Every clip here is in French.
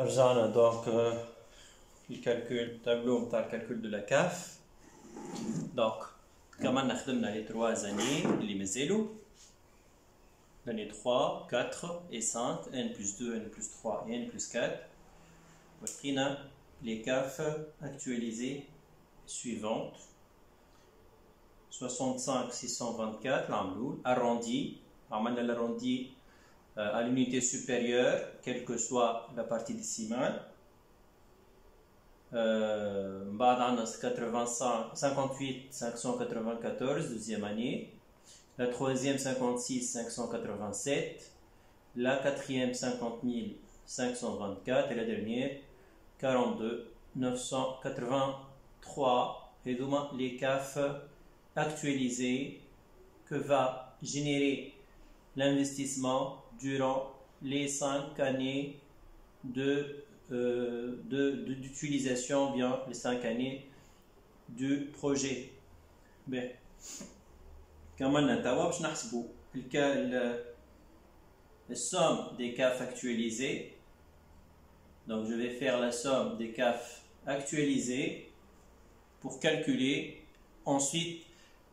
رجعنا دونك الكالكول تابلو نتاع الكالكول دو لا كاف. دونك كمان خدمنا لي 3 زاني اللي مازالوا l'année 3, 4 et 5, n plus 2, n plus 3 et n plus 4. وحطينا les CAF actualisées suivantes. 65 624 l'amloul arrondi, عملنا l'arrondi à l'unité supérieure, quelle que soit la partie décimale. بعد عندنا 58 594 deuxième année, la troisième 56 587, la quatrième 50 524 et la dernière 42 983. Et donc les CAF actualisés que va générer l'investissement durant les 5 années d'utilisation, bien les 5 années du projet. Bien. كمان نتابع باش نحسبوا la somme des CAF actualisés. Donc je vais faire la somme des CAF actualisés pour calculer ensuite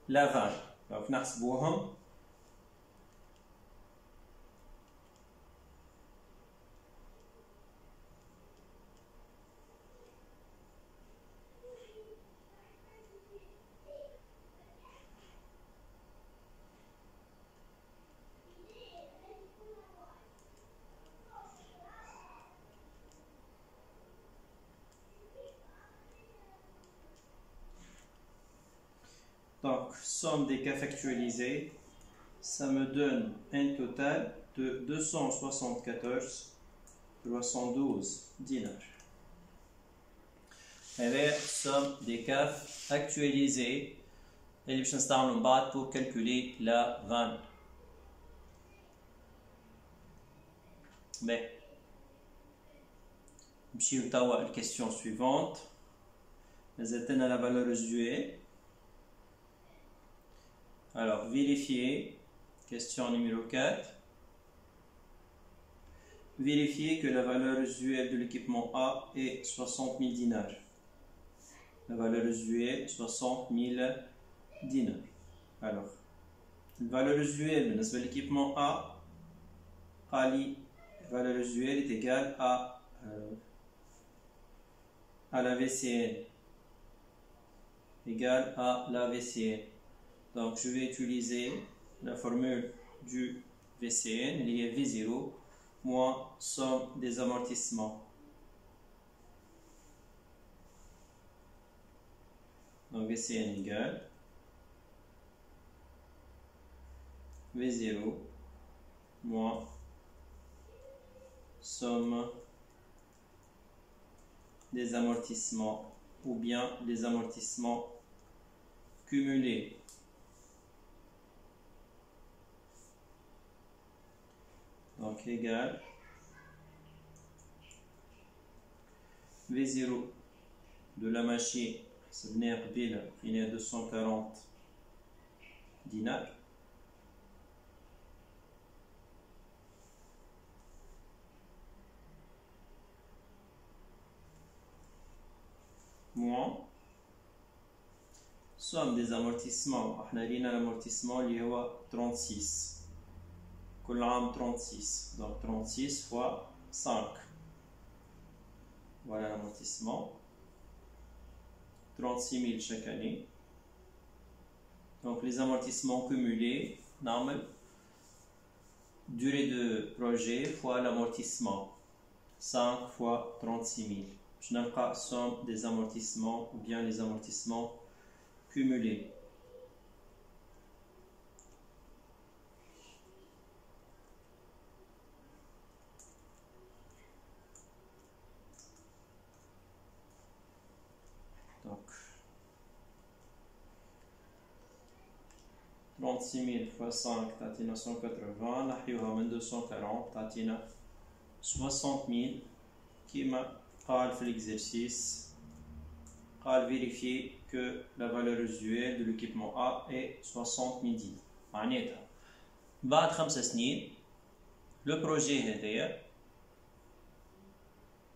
la valeur. Donc نحسبوهم. Donc, somme des CAF actualisés, ça me donne un total de 274 312 dinars. Et la somme des CAF actualisés, et je vais pour calculer la valeur. Mais, je vais la question suivante. Nous atteignons la valeur résiduelle. Alors, vérifier, question numéro 4. Vérifier que la valeur résiduelle de l'équipement A est 60 000 dinars. La valeur résiduelle 60 000 dinars. Alors, la valeur résiduelle de l'équipement A, la valeur résiduelle est égale à la VCN. Égale à la VCN. Donc, je vais utiliser la formule du VCN, liée V0, moins somme des amortissements. Donc, VCN égale V0 moins somme des amortissements ou bien les amortissements cumulés. Donc égal V0 de la machine, c'est venir bill, il est à 240 dinars. Moins somme des amortissements, on a l'amortissement il y a 36. كل عام 36, donc 36 fois 5. Voilà l'amortissement. 36 000 chaque année. Donc les amortissements cumulés, normal, durée de projet fois l'amortissement. 5 fois 36 000. Je n'ai pas somme des amortissements ou bien les amortissements cumulés. Donc, 36 000 fois 5, تعطينا 180, نحيوها من 240, تعطينا 60 000, كما قال في l'exercice, قال vérifier que la valeur résiduelle de l'équipement A est 60 000 dinars. معناتها بعد 5 سنين, le projet هذايا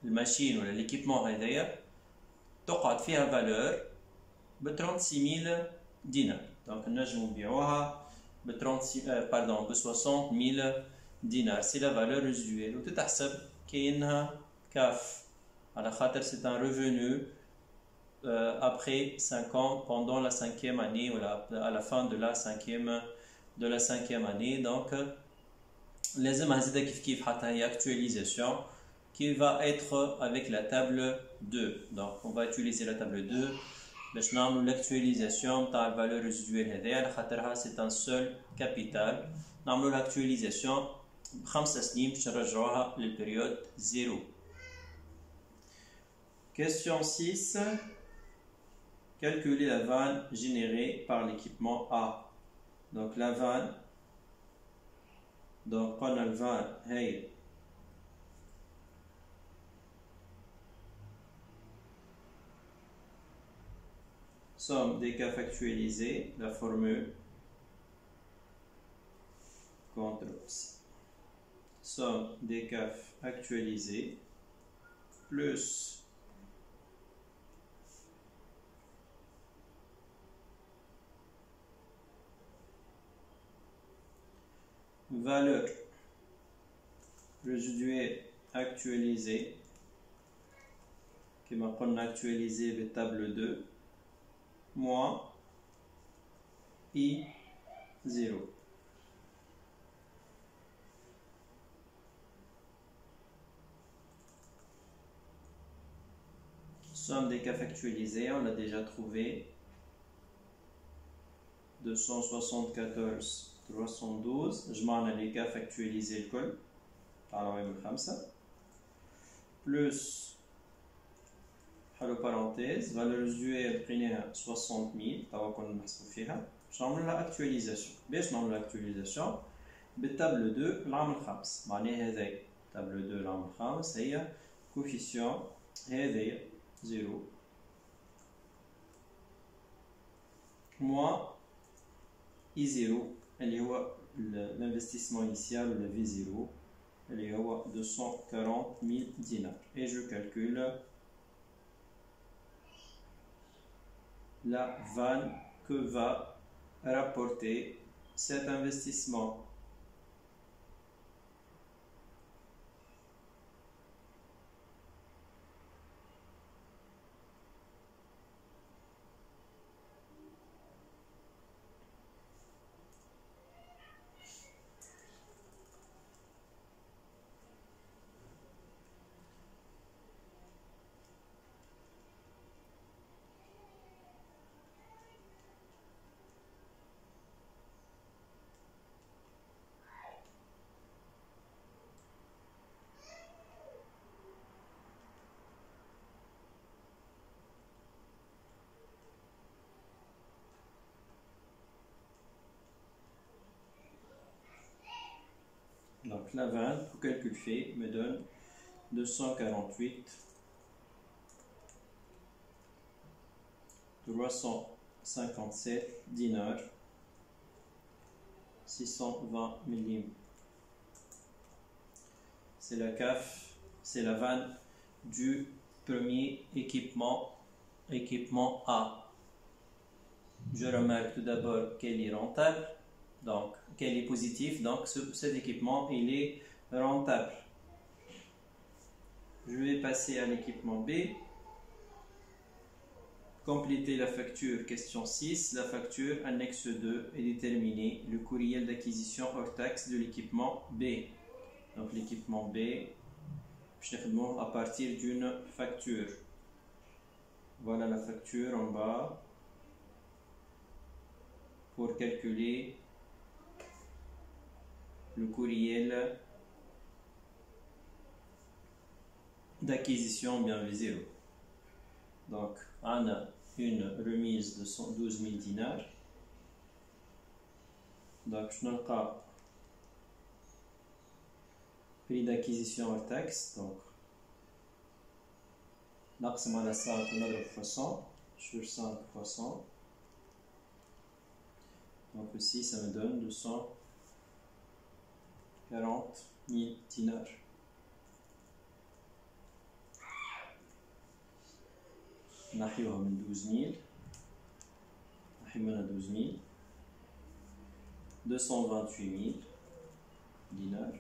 الماشين ولا l'équipement هذايا تقعد فيها valeur ب 36000 دينار. دونك نجمو نبيعوها ب 60000 دينار. سي لا valeur résiduelle وتتحسب كأنها كاف على خاطر c'est un revenu après 5 ans, pendant la 5e année ou à la fin de la 5e année. Donc لازم هزيدا كيف حتى هي actualisation qui va être avec la table 2. Donc on va utiliser la table 2 باش نعملو l'actualisation تاع الفالور résiduelle هذايا على خاطرها c'est un seul capital. نعملو l'actualisation ب5 سنين باش نرجعوها للبريود 0. Question 6. Calculer la vanne générée par l'équipement A. Donc la vanne, donc on a le vanne, hey, somme des CAF actualisés, la formule contre somme des CAF actualisés plus valeur résiduelle actualisée qui m'a actualisé de table 2 moins I0. Somme des CAF actualisés, on l'a déjà trouvé. 274 312 جمعنا les CAF actualisés الكل على من 5 plus حلو parenthèse valeur résiduelle لقيناها 60000 توا كنا نحسبو فيها باش نعملو لها actualisation. باش نعملو actualisation بالتابلو 2 العام الخامس معناها هذايا تابلو 2 العام الخامس هي coefficient هذايا 0 moins I0 اللي هو l'investissement initial ou le V0 اللي هو 240000 dinars. Et je calcule la vanne que va rapporter cet investissement. Donc la vanne, pour calcul fait, me donne 248 357 dinars 620 millim. C'est la CAF, c'est la vanne du premier équipement A. Je remarque tout d'abord qu'elle est rentable, donc qu'elle est positive, donc cet équipement il est rentable. Je vais passer à l'équipement B. Compléter la facture, question 6. La facture annexe 2 est déterminée. Le courriel d'acquisition hors taxe de l'équipement B. Donc l'équipement B, je vais à partir d'une facture. Voilà la facture en bas pour calculer le courriel d'acquisition bien V0. Donc on a une remise de 12 000 dinars. Donc je n'ai pas prix d'acquisition hors taxe. Donc نقسم على 5 ونضرب في 100 sur 5 fois 100. Donc ici ça me donne 240 000 dinars. نحيوها من 12000 نحيو منها 12000 228000 دينار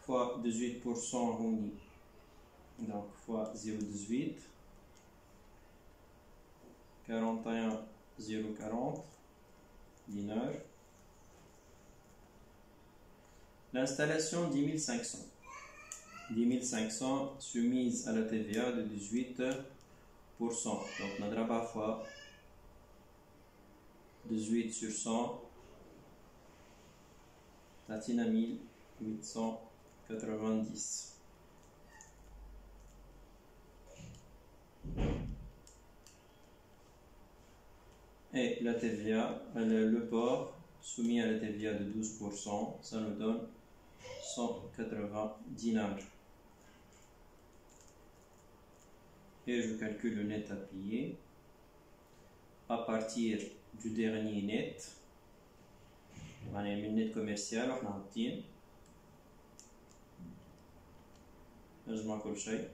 fois 18% هوني donc fois 0,18 41040 dinars. L'installation 10500 10500 soumise à la TVA de 18%. Donc on a fois 18 sur 100 تعطينا 1890. Et la TVA, le port soumis à la TVA de 12%, ça nous donne 180 dinars. Et je calcule le net à payer à partir du dernier net. On a un net commercial, on a un petit. Je m'en colle chez.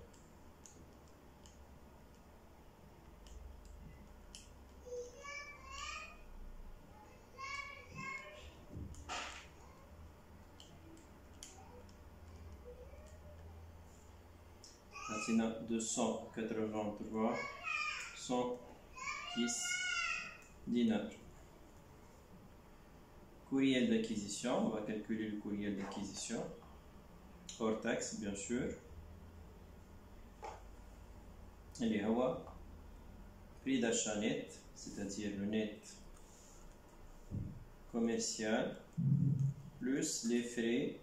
Maintenant 283 110 dinars. Courriel d'acquisition, on va calculer le courriel d'acquisition hors taxe bien sûr. Et les prix d'achat net, c'est-à-dire le net commercial plus les frais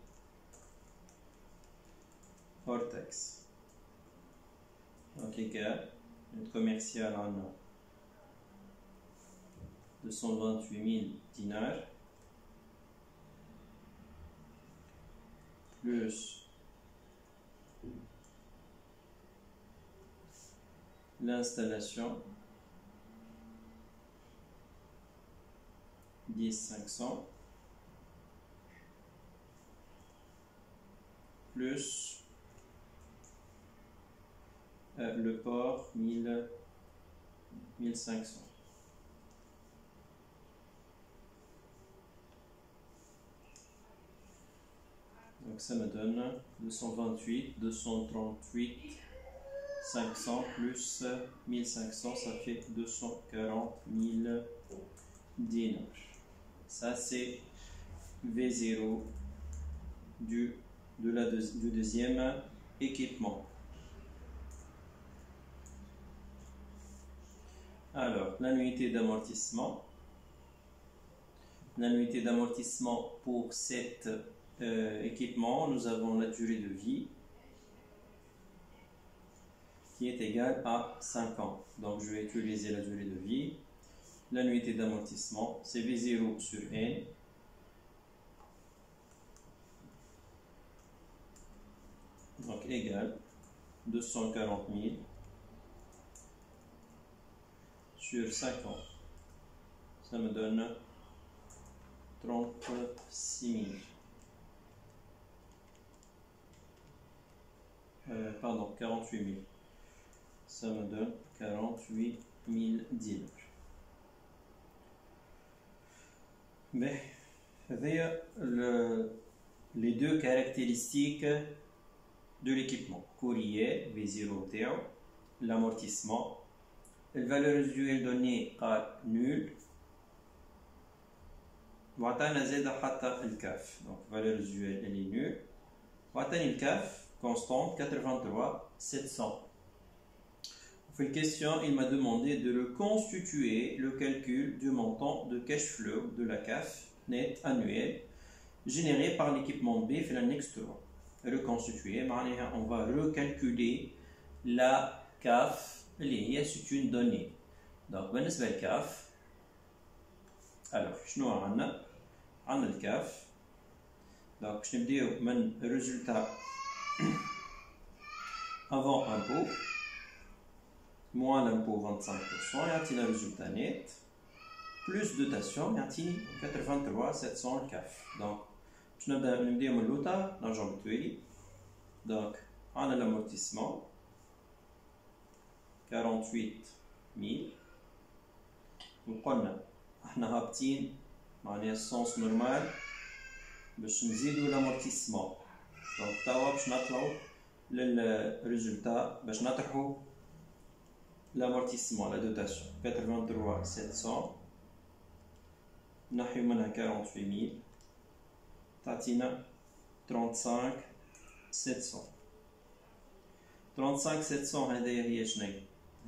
hors taxe. Donc égal, net commercial en 228 000 dinars plus l'installation 10500 plus le port 1500. Donc ça me donne 228, 238, 500 plus 1500, ça fait 240 000 dinars. Ça c'est V0 du deuxième équipement. Alors, l'annuité d'amortissement. L'annuité d'amortissement pour cet équipement, nous avons la durée de vie qui est égale à 5 ans. Donc, je vais utiliser la durée de vie. L'annuité d'amortissement, c'est V0 sur N. Donc, égale 240 000 sur 5 ans. Ça me donne 36 000. Pardon, 48 000. Ça me donne 48 000 dinars. Mais, les deux caractéristiques de l'équipement. Courrier, V0 تاعو, l'amortissement. La valeur résiduelle donnée est nulle. وعطانا زاد حتى الكاف. Donc valeur résiduelle elle est nulle. وعطاني الكاف constante 83 700. Pour une question, il m'a demandé de le constituer le calcul du montant de cash flow de la CAF net annuel généré par l'équipement B في l'annexe 3. Reconstituer, on va recalculer la CAF, c'est une donnée. Donc, بالنسبة للكاف, alors, شنو عندنا؟ عندنا الكاف. Donc, باش نبداو من résultat avant impôt moins l'impôt 25%, يعطينا résultat net plus dotation, يعطيني 83 700 الكاف. Donc, باش نبداو من اللوطة نرجعو بالتوالي. دونك عندنا l'amortissement 48,000 وقلنا احنا هابطين معناها السونس نورمال باش نزيدو l'amortissement. دونك توا باش نطلعو للريزولتا باش نطرحو l'amortissement, la dotation 83 700 نحيو منها 48,000 تعطينا 35 700. 35 700 هذه هي شنو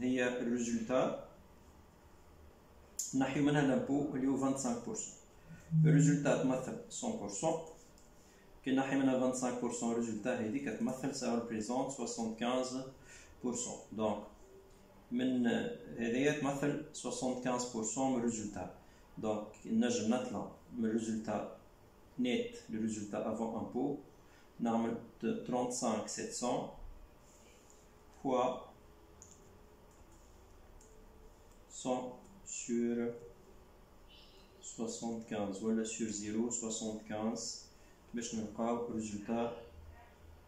هي الريزولتا نحيو منها لامبو اللي هو 25%. الريزولتا تمثل 100%. كي نحي منها 25% الريزولتا هذيك تمثل سا ريبريزونت 75%. دونك من هذايا تمثل 75% من الريزولتا. دونك نجم نطلع من الريزولتا نت للريزولتا افون امبو نعمل 35 700 fois 100 sur 75 ولا sur 0,75 باش نلقاو الريزولتا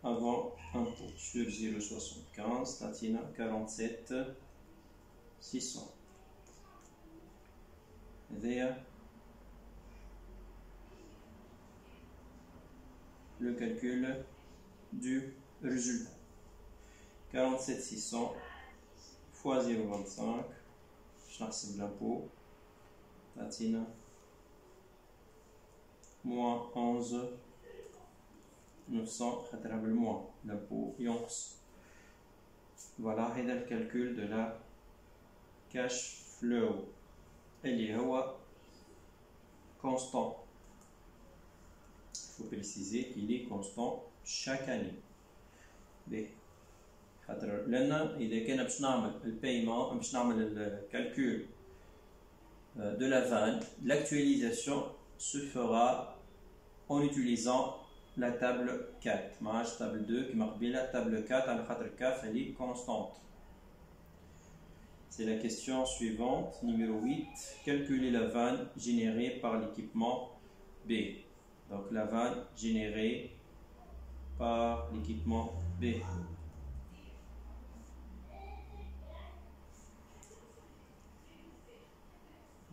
افون امبو sur 0,75 تعطينا 47 600. هذايا le calcul du résultat. 47 600 fois 0,25 باش نحسب l'impôt تعطينا moins 11 900 خاطرها بالموا l'impôt ينقص. فوالا هذا الكالكول de la cash flow اللي هو constant. Il faut préciser qu'il est constant chaque année. باهي خاطر لنا إذا كان باش نعمل البايمون باش نعمل الكالكول de la vanne, l'actualisation se fera en utilisant la table 4. معاش table 2 كيما قبيله table 4 على خاطر كاف elle est constante. C'est la question suivante, numéro 8. Calculer la vanne générée par l'équipement B. Donc la vanne générée par l'équipement B.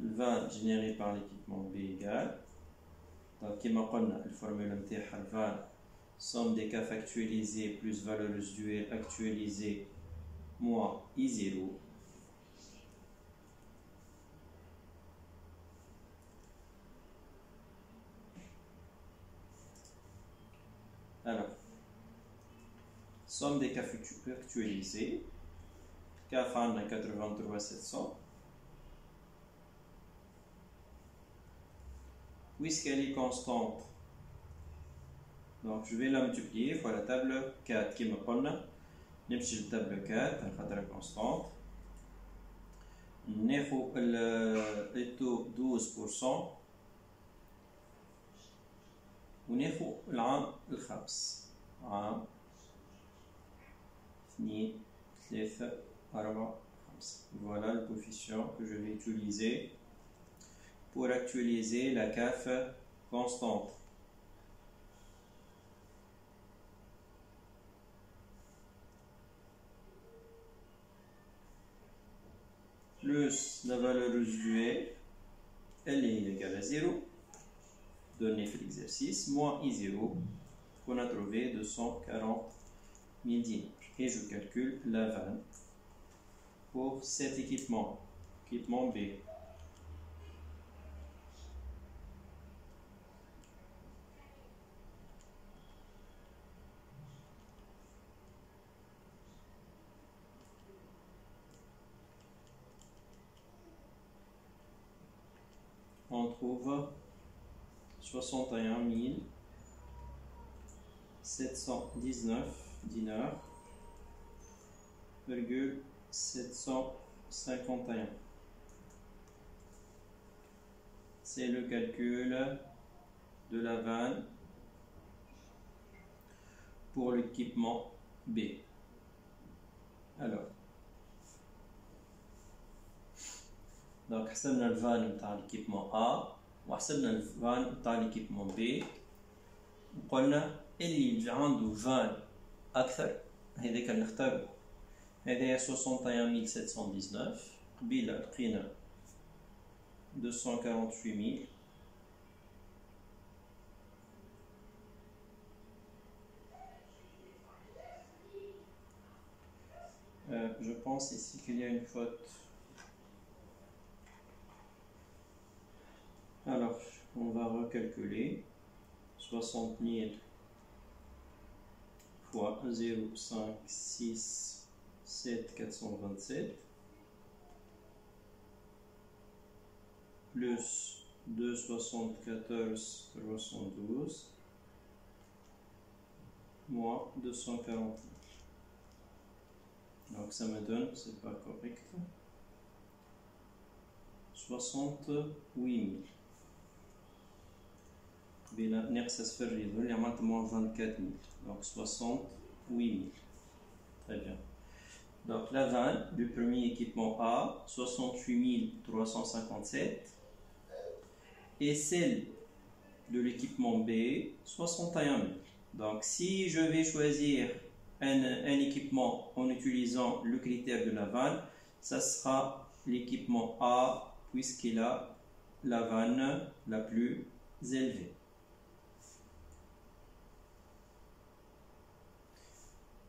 La vanne générée par l'équipement B égale. Donc comme on a la formule نتاعها la vanne somme des CAF actualisés plus valeur résiduelle actualisée moins I0. Alors, somme des CAF actualisés, CAF en a 83 700. Puisqu'elle est constante, donc je vais la multiplier fois la table 4 qui me donne. نمشي للتابلو 4 على خاطرها constante. ناخو التو 12% وناخو العام الخامس. عام 2 3 4 5. Voilà le coefficient que je vais utiliser pour actualiser la CAF constante. Plus la valeur résiduelle, elle est égale à 0, donnée par l'exercice, moins I0, qu'on a trouvé 240 000 dinars. Et je calcule la vanne pour cet équipement, équipement B. On trouve 61 719 dinars, 751. C'est le calcul de la vanne pour l'équipement B. Alors, donc حسبنا الفان نتاع l'équipement A وحسبنا الفان نتاع l'équipement B. قلنا اللي عنده فان أكثر هذاك اللي نختارو هذايا 61719 قبيلة لقينا 248000 je pense ici qu'il y a une faute. Alors, on va recalculer 60 000 fois 0,567 plus 274 312 moins 240 000. Donc ça me donne, c'est pas correct, 68 000. بلا ناقص صفر يظهر لي عملت moins 24 000 donc 68 000. Très bien. Donc la vanne du premier équipement A 68 357 et celle de l'équipement B 61 000. Donc si je vais choisir un équipement en utilisant le critère de la vanne, ça sera l'équipement A puisqu'il a la vanne la plus élevée.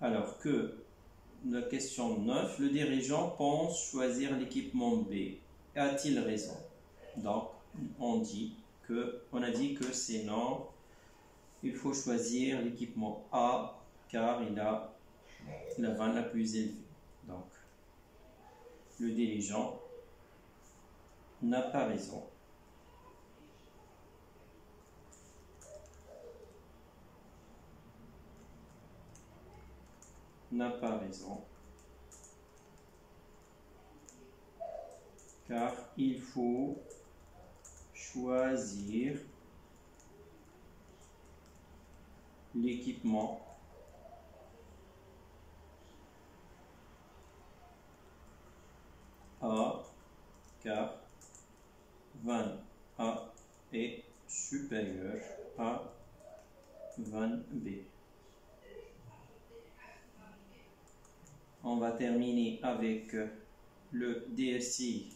Alors que la question 9, le dirigeant pense choisir l'équipement B. A-t-il raison? Donc, on a dit que c'est non. Il faut choisir l'équipement A car il a la vanne la plus élevée. Donc, le dirigeant n'a pas raison. N'a pas raison. Car il faut choisir l'équipement A car vanne A est supérieur à vanne B. On va terminer avec le DSI